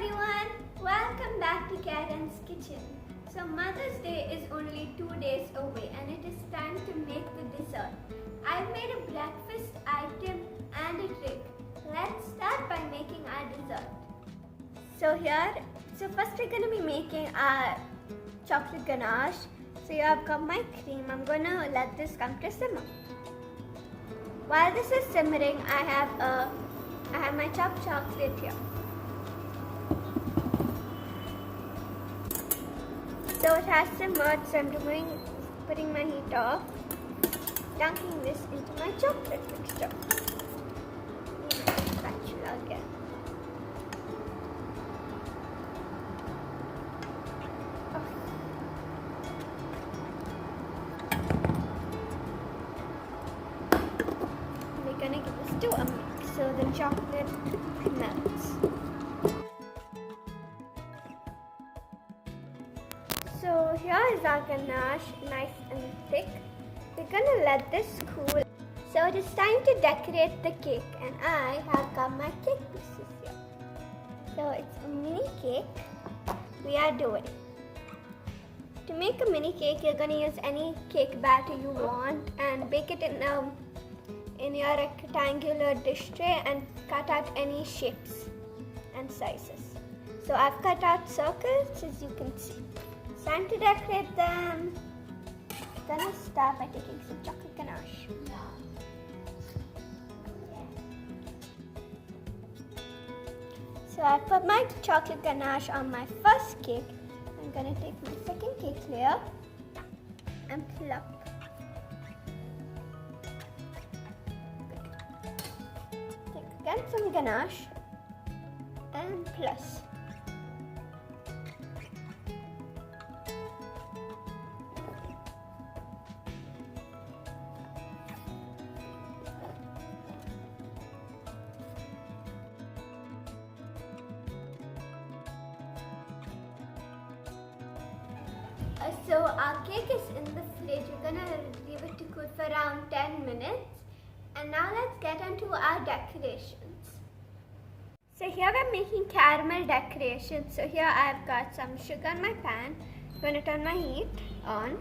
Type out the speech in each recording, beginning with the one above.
everyone, welcome back to Karen's kitchen. So Mother's Day is only 2 days away and it is time to make the dessert. I've made a breakfast item and a drink. Let's start by making our dessert. So first we're going to be making our chocolate ganache. So here I've got my cream. I'm going to let this come to simmer. While this is simmering, I have my chopped chocolate here. So it has simmered, so I'm putting my heat off, dunking this into my chocolate mixture. Need my spatula again. We're gonna give this to a mix so the chocolate melts. So here is our ganache, nice and thick. We're gonna let this cool. So it is time to decorate the cake, and I have got my cake pieces here. So it's a mini cake we are doing. To make a mini cake, you're gonna use any cake batter you want and bake it in your rectangular dish tray and cut out any shapes and sizes. So I've cut out circles, as you can see. Time to decorate them. I'm gonna start by taking some chocolate ganache. So I put my chocolate ganache on my first cake. I'm gonna take my second cake layer and plop. Take again some ganache and plus. So our cake is in the fridge. We're gonna leave it to cool for around 10 minutes. And now let's get onto our decorations. So here we're making caramel decorations. So here I've got some sugar in my pan. I'm gonna turn my heat on.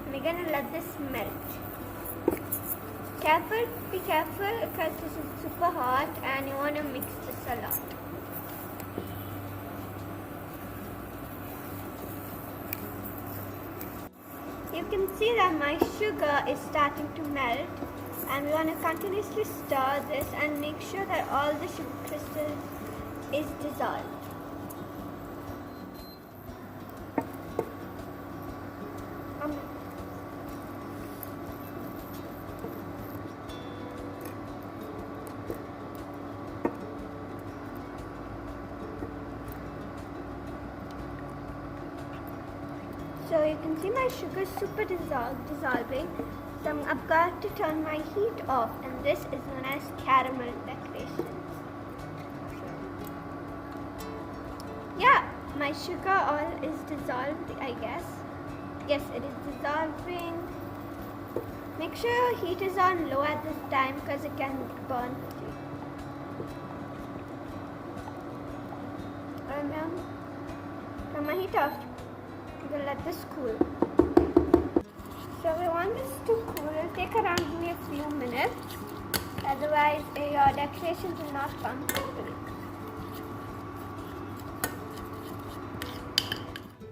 And we're gonna let this melt. Be careful because this is super hot and you wanna mix this a lot. You can see that my sugar is starting to melt, and we want to continuously stir this and make sure that all the sugar crystals is dissolved. So you can see my sugar is super dissolving. So I've got to turn my heat off, and this is known as caramel decorations. Yeah, my sugar all is dissolved, I guess. Yes, it is dissolving. Make sure your heat is on low at this time because it can burn. And now, turn my heat off. We'll let this cool. So we want this to cool. It'll take around only a few minutes. Otherwise, your decorations will not come properly.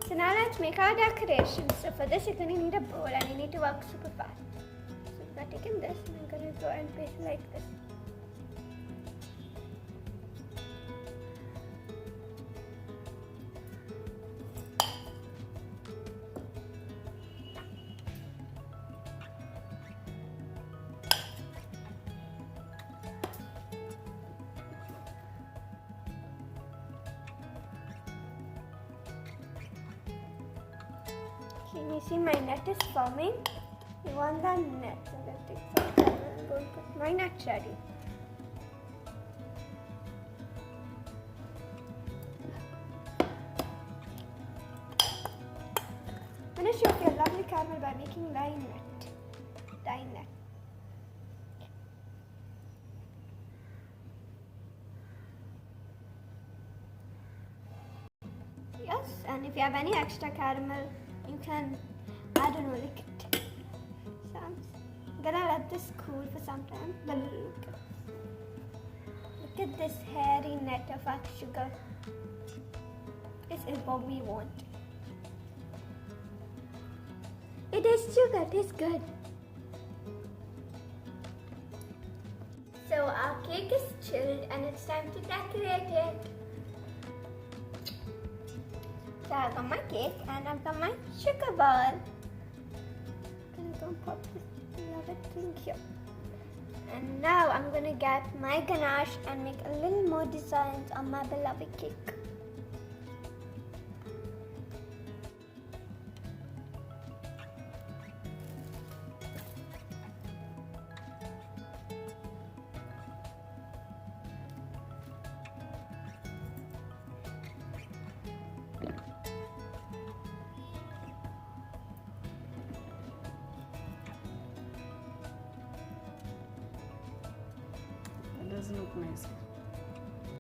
So now let's make our decorations. So for this, you're going to need a bowl and you need to work super fast. So I've taken this and I'm going to go and place it like this. Can you see my net is forming? You want that net. So I'm going to take some time and go and put my net ready. Finish off your lovely caramel by making die net. And if you have any extra caramel, you can, I don't know, lick it. So I'm gonna let this cool for some time. But look at this hairy net of our sugar. This is what we want. It is sugar, it is good. So our cake is chilled and it's time to decorate it. So I've got my cake and I've got my sugar ball. I'm gonna go pop this beloved thing here. And now I'm gonna get my ganache and make a little more designs on my beloved cake. It doesn't look nice.